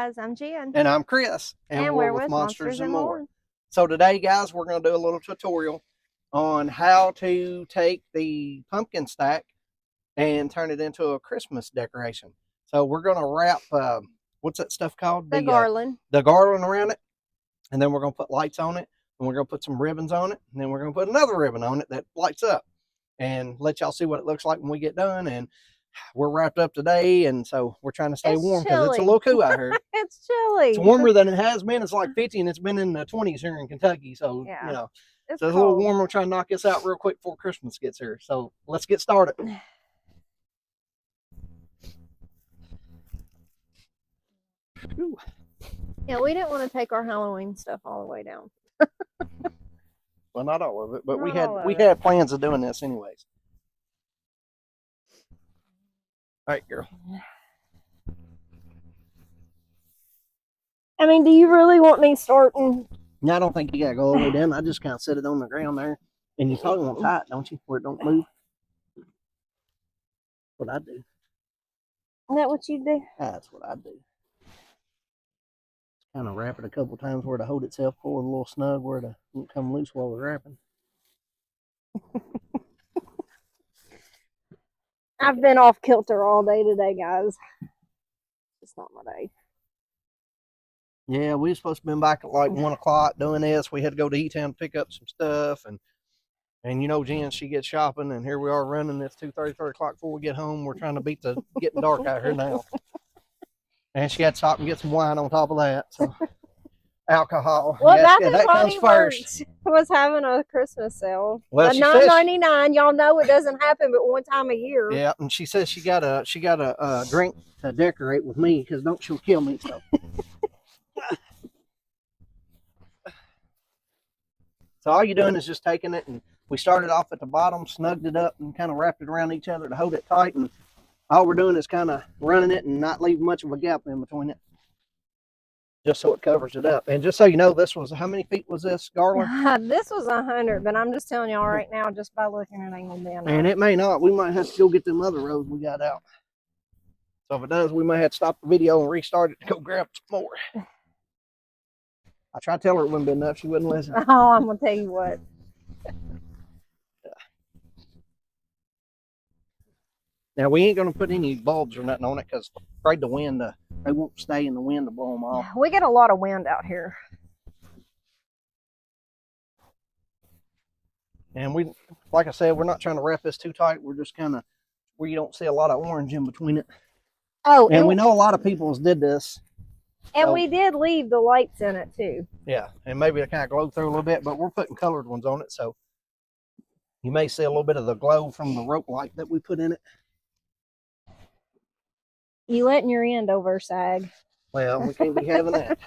guys, I'm Jen. And I'm Chris. And we're with Monsters and More. So today, guys, we're going to do a little tutorial on how to take the pumpkin stack and turn it into a Christmas decoration. So we're going to wrap, what's that stuff called? The garland. The garland around it. And then we're going to put lights on it. And we're going to put some ribbons on it. And then we're going to put another ribbon on it that lights up. And let y'all see what it looks like when we get done. And we're wrapped up today, and so we're trying to stay warm because it's a little cool out here. It's chilly. It's warmer than it has been. It's like 50, and it's been in the 20s here in Kentucky. So, yeah, you know, it's a little warmer. We're trying to knock this out real quick before Christmas gets here. So let's get started. Yeah, we didn't want to take our Halloween stuff all the way down. Well, not all of it, but we Not had plans of doing this anyways. All right, girl. I mean, do you really want me starting? No, I don't think you gotta go all the way down. I just kind of set it on the ground there, and you probably want tight, don't you, where it don't move? What I do. Is that what you do? That's what I do. Kind of wrap it a couple times where to hold itself forward a little snug, where it won't come loose while we're wrapping. I've been off kilter all day today, guys. It's not my day. Yeah, we were supposed to be back at like 1 o'clock doing this. We had to go to E-Town to pick up some stuff, and you know, Jen, she gets shopping, and here we are running this 2:30, 3 o'clock before we get home. We're trying to beat the getting dark out here now. And she had to stop and get some wine on top of that. So alcohol. Well, yes, that comes first. Was having a Christmas sale. Well, but $9.99. Y'all know it doesn't happen but one time a year. Yeah, and she says she got a drink to decorate with me because don't she'll kill me. So. So all you're doing is just taking it, and we started off at the bottom, snugged it up, and kind of wrapped it around each other to hold it tight. And all we're doing is kind of running it and not leaving much of a gap in between it, just so it covers it up. And just so you know, this was, how many feet was this garland? This was 100, but I'm just telling y'all right now, just by looking, it ain't gonna be enough. And it may not. We might have to go get them other rows we got out. So if it does, we may have to stop the video and restart it to go grab some more. I tried to tell her it wouldn't be enough. She wouldn't listen. Oh, I'm going to tell you what. Now, we ain't going to put any bulbs or nothing on it because I'm afraid the wind, they won't stay in the wind to blow them off. We get a lot of wind out here. And we, like I said, we're not trying to wrap this too tight. We're just kind of where you don't see a lot of orange in between it. Oh, and we know a lot of people did this. And we did leave the lights in it too. Yeah, and maybe it kind of glow through a little bit, but we're putting colored ones on it, so you may see a little bit of the glow from the rope light that we put in it. You letting your end over sag. Well, we can't be having that.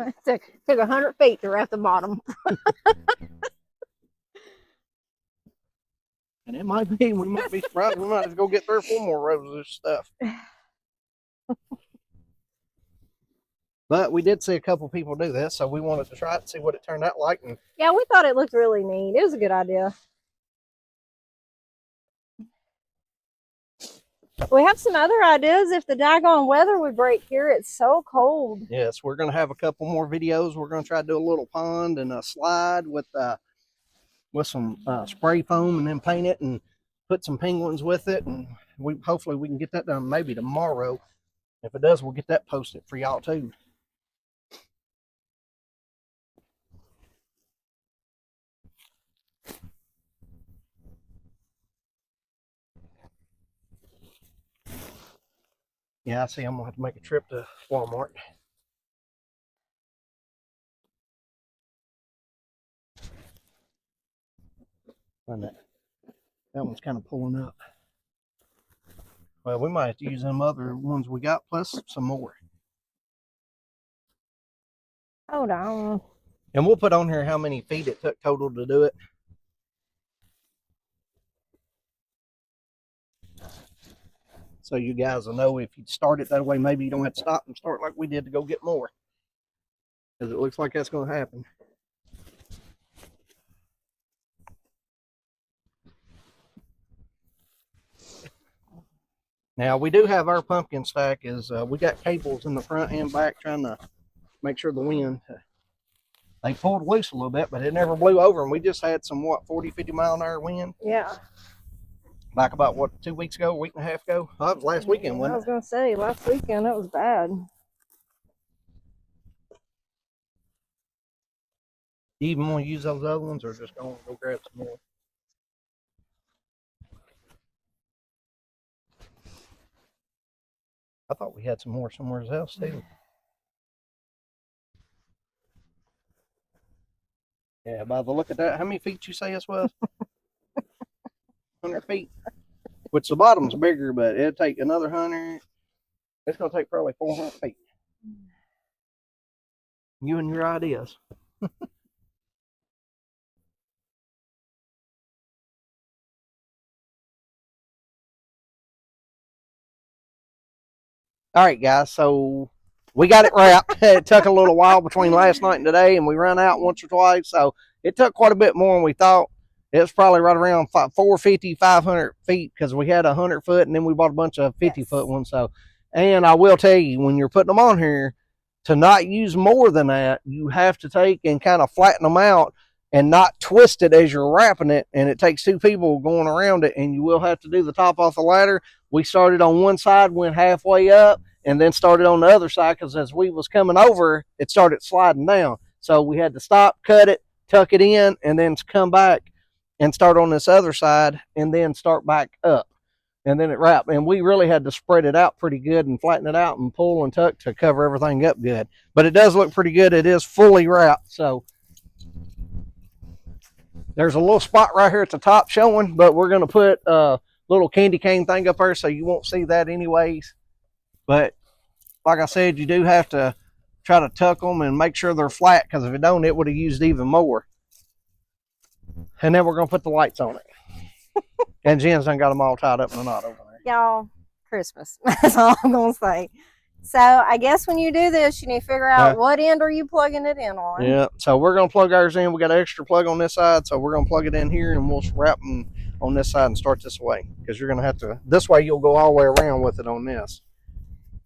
It took 100 feet to wrap the bottom. And it might be, we might be surprised. We might have to go get 3 or 4 more rows of this stuff. But we did see a couple people do this, so we wanted to try it and see what it turned out like. And yeah, we thought it looked really neat. It was a good idea. We have some other ideas if the daggone weather would break here. It's so cold. Yes, we're going to have a couple more videos. We're going to try to do a little pond and a slide with some spray foam, and then paint it and put some penguins with it. And hopefully we can get that done maybe tomorrow. If it does, we'll get that posted for y'all too. Yeah, I see. I'm going to have to make a trip to Walmart. And that one's kind of pulling up. Well, we might have to use them other ones we got, plus some more. Hold on. And we'll put on here how many feet it took total to do it. So you guys will know if you start it that way, maybe you don't have to stop and start like we did to go get more. Because it looks like that's going to happen. Now we do have our pumpkin stack is we got cables in the front and back trying to make sure the wind they pulled loose a little bit, but it never blew over, and we just had some 40-50 mile an hour wind. Yeah. Back about 2 weeks ago, a week and a half ago. Oh, that was last weekend, wasn't it? I was gonna say last weekend it was bad. You even want to use those other ones, or just go grab some more? I thought we had some more somewhere else too. Yeah, by the look at that, how many feet you say this was? 100 feet. Which the bottom's bigger, but it'll take another 100. It's gonna take probably 400 feet. You and your ideas. All right, guys. So we got it wrapped. It took a little while between last night and today, and we ran out once or twice. So it took quite a bit more than we thought. It was probably right around 450, 500 feet because we had 100-foot, and then we bought a bunch of 50-foot ones. So, and I will tell you, when you're putting them on here, to not use more than that, you have to take and kind of flatten them out and not twist it as you're wrapping it. And it takes 2 people going around it, and you will have to do the top off the ladder. We started on one side, went halfway up, and then started on the other side because as we was coming over, it started sliding down. So we had to stop, cut it, tuck it in, and then come back and start on this other side and then start back up. And then it wrapped. And we really had to spread it out pretty good and flatten it out and pull and tuck to cover everything up good. But it does look pretty good. It is fully wrapped. So there's a little spot right here at the top showing, but we're going to put a little candy cane thing up there so you won't see that anyways. But like I said, you do have to try to tuck them and make sure they're flat, because if it don't, it would have used even more. And then we're going to put the lights on it. And Jen's done got them all tied up in a knot over there. Y'all, Christmas. That's all I'm going to say. So I guess when you do this, you need to figure out what end are you plugging it in on. Yeah, so we're going to plug ours in. We got an extra plug on this side, so we're going to plug it in here, and we'll wrap them on this side and start this way, because you're going to have to, this way you'll go all the way around with it on this.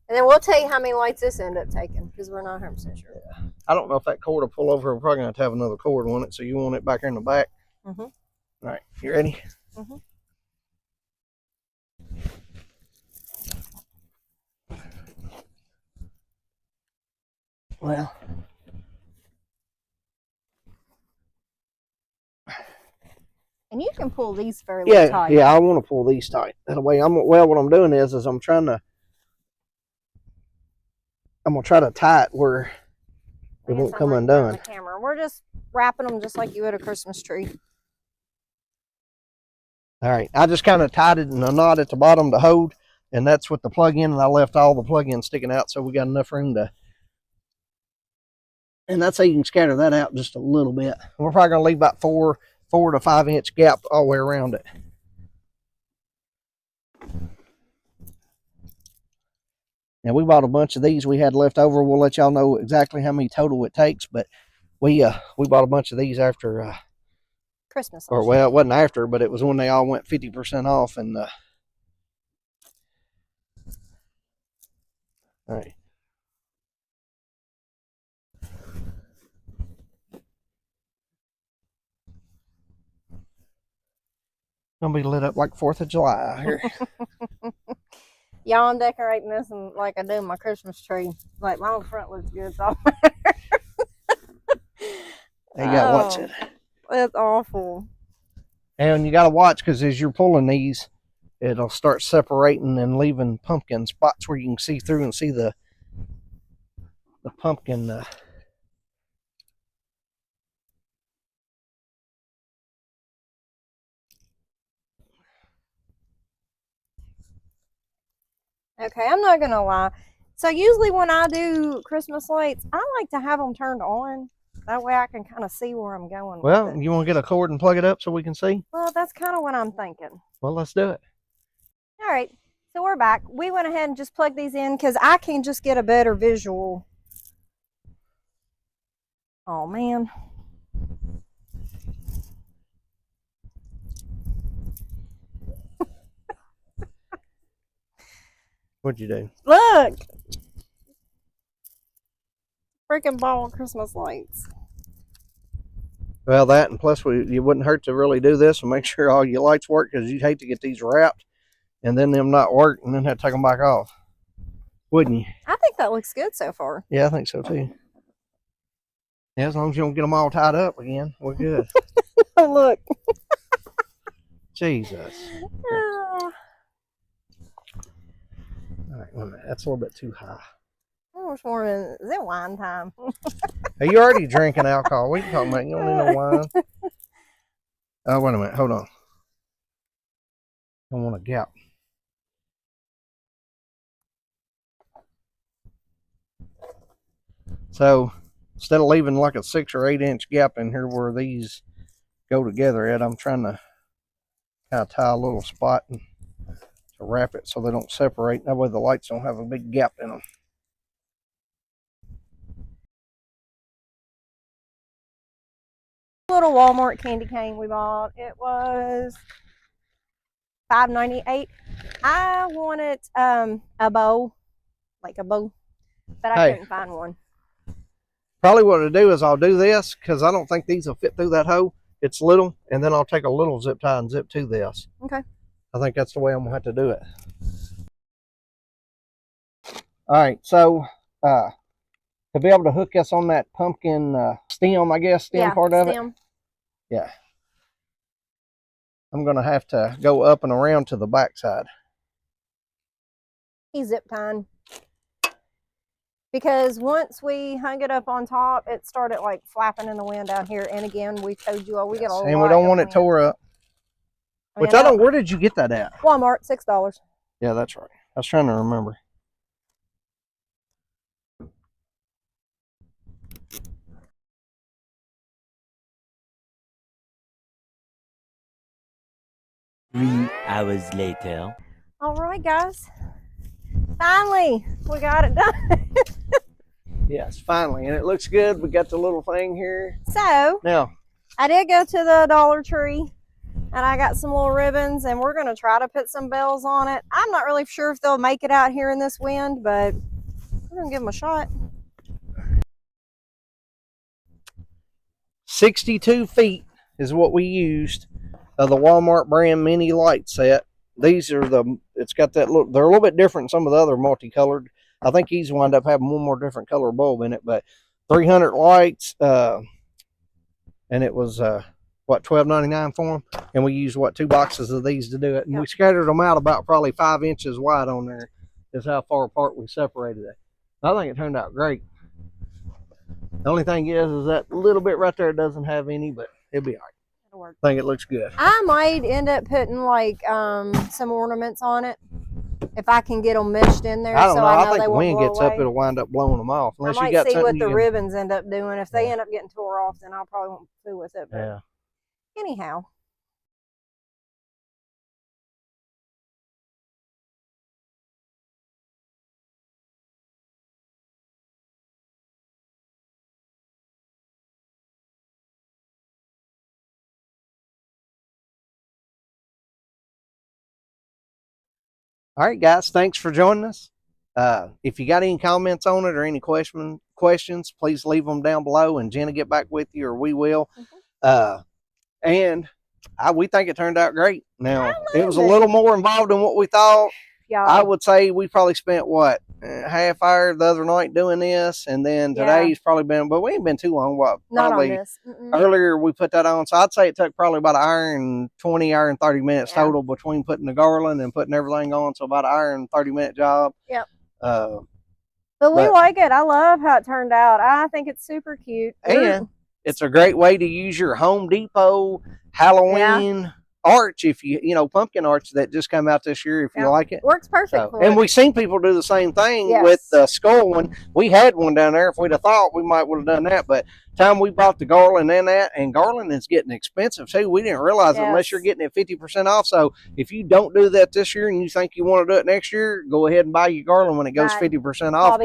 And then we'll tell you how many lights this end up taking, because we're not 100% sure. Yeah. I don't know if that cord will pull over. We're probably going to have another cord on it, so you want it back here in the back. Mm-hmm. All right, you ready? Mm-hmm. Well, and you can pull these fairly tight. Yeah, I want to pull these tight. That way, what I'm doing is I'm gonna try to tie it where it won't come undone. The camera. We're just wrapping them just like you would a Christmas tree. All right, I just kind of tied it in a knot at the bottom to hold, and that's with the plug-in, and I left all the plug-ins sticking out, so we got enough room to. And that's how you can scatter that out just a little bit. We're probably gonna leave about 4 to 5 inch gap all the way around it. Now we bought a bunch of these we had left over. We'll let y'all know exactly how many total it takes, but we bought a bunch of these after Christmas. Or well, it wasn't after, but it was when they all went 50% off. And all right. Gonna be lit up like 4th of July here. Y'all, I'm decorating this and like I do my Christmas tree. Like my own front looks good. So You gotta watch it. That's awful. And you gotta watch, because as you're pulling these, it'll start separating and leaving pumpkin spots where you can see through and see the pumpkin. Okay, I'm not gonna lie. So usually when I do Christmas lights, I like to have them turned on. That way I can kind of see where I'm going. Well, you want to get a cord and plug it up so we can see? Well, that's kind of what I'm thinking. Well, let's do it. All right, so we're back. We went ahead and just plugged these in because I can just get a better visual. Oh, man. What'd you do? Look! Freaking ball of Christmas lights. Well, that and plus it wouldn't hurt to really do this and make sure all your lights work, because you'd hate to get these wrapped and then them not work and then have to take them back off. Wouldn't you? I think that looks good so far. Yeah, I think so too. Yeah, as long as you don't get them all tied up again, we're good. Oh, look. Jesus. All right, wait a minute. That's a little bit too high. I was wondering, is it wine time? Are you already drinking alcohol? What are you talking about? You don't need no wine. Oh, wait a minute. Hold on. I want a gap. So instead of leaving like a 6 or 8 inch gap in here where these go together at, I'm trying to kind of tie a little spot and to wrap it so they don't separate. That way the lights don't have a big gap in them. Little Walmart candy cane we bought. It was $5.98. I wanted a bow, like a bow, but I couldn't find one. Probably what I'll do is I'll do this because I don't think these will fit through that hole. It's little, and then I'll take a little zip tie and zip to this. Okay. I think that's the way I'm gonna have to do it. All right, so to be able to hook this on that pumpkin stem, I guess, part of it. Yeah. I'm gonna have to go up and around to the back side. He's zip tying. Because once we hung it up on top, it started like flapping in the wind out here. And again, we told you all we get a lot. And we don't want it tore up. Which I don't. Where did you get that at? Walmart, $6. Yeah, that's right. I was trying to remember. Three hours later. All right, guys. Finally, we got it done. Yes, finally. And it looks good. We got the little thing here. So, now, I did go to the Dollar Tree and I got some little ribbons and we're going to try to put some bells on it. I'm not really sure if they'll make it out here in this wind, but we're going to give them a shot. 62 feet is what we used of the Walmart brand mini light set. These are it's got that look. They're a little bit different than some of the other multicolored. I think these wind up having one more different color bulb in it, but 300 lights, and it was what, $12.99 for them, and we used 2 boxes of these to do it, and we scattered them out about probably 5 inches wide on there. Is how far apart we separated it. I think it turned out great. The only thing is that little bit right there doesn't have any, but it'll be all right. I think it looks good. I might end up putting like some ornaments on it if I can get them meshed in there. I don't know. I think the wind gets up, it'll wind up blowing them off. Unless I might see what the ribbons end up doing. If they end up getting tore off, then I'll probably won't fool with it. But yeah. Anyhow. All right, guys, thanks for joining us. If you got any comments on it or any questions, please leave them down below, and Jenna get back with you, or we will. And we think it turned out great. Now, it was a little more involved than what we thought. I would say we probably spent, half hour the other night doing this, and then today's probably been, but we ain't been too long. Probably earlier we put that on, so I'd say it took probably about an hour and 20, hour and 30 minutes total between putting the garland and putting everything on, so about an hour and 30-minute job. Yep. But we like it. I love how it turned out. I think it's super cute. And it's a great way to use your Home Depot Halloween arch, if pumpkin arch that just came out this year, if you like it. Works perfect for and we've seen people do the same thing with the skull one. We had one down there. If we'd have thought, we might would have done that, but time we bought the garland and garland is getting expensive too. We didn't realize it unless you're getting it 50% off. So if you don't do that this year and you think you want to do it next year, go ahead and buy your garland when it goes 50% off.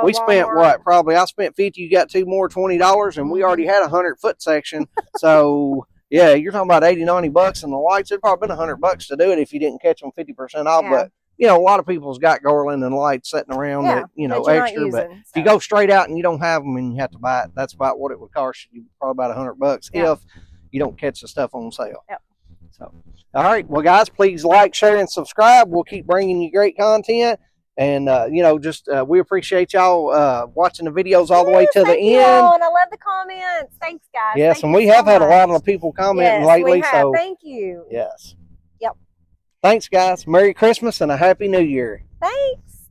We spent I spent $50. You got 2 more $20, and we already had a 100-foot section. So yeah, you're talking about $80, $90, and the lights, it'd probably been $100 to do it if you didn't catch them 50% off. But you know, a lot of people's got garland and lights sitting around Yeah, that, you know, that you're not extra. But using, if you so. go straight out and you don't have them and you have to buy it, that's about what it would cost you. Probably about $100 Yeah. if you don't catch the stuff on sale. Yep. So, all right. Well, guys, please like, share, and subscribe. We'll keep bringing you great content. And, you know, just we appreciate y'all watching the videos all the way to the Thank you end. all, and I love the comments. Thanks, guys. Yes, Thank and you we so have had a lot much. of people commenting Yes, lately. we have. So, Thank you. yes. Yep. Thanks, guys. Merry Christmas and a Happy New Year. Thanks.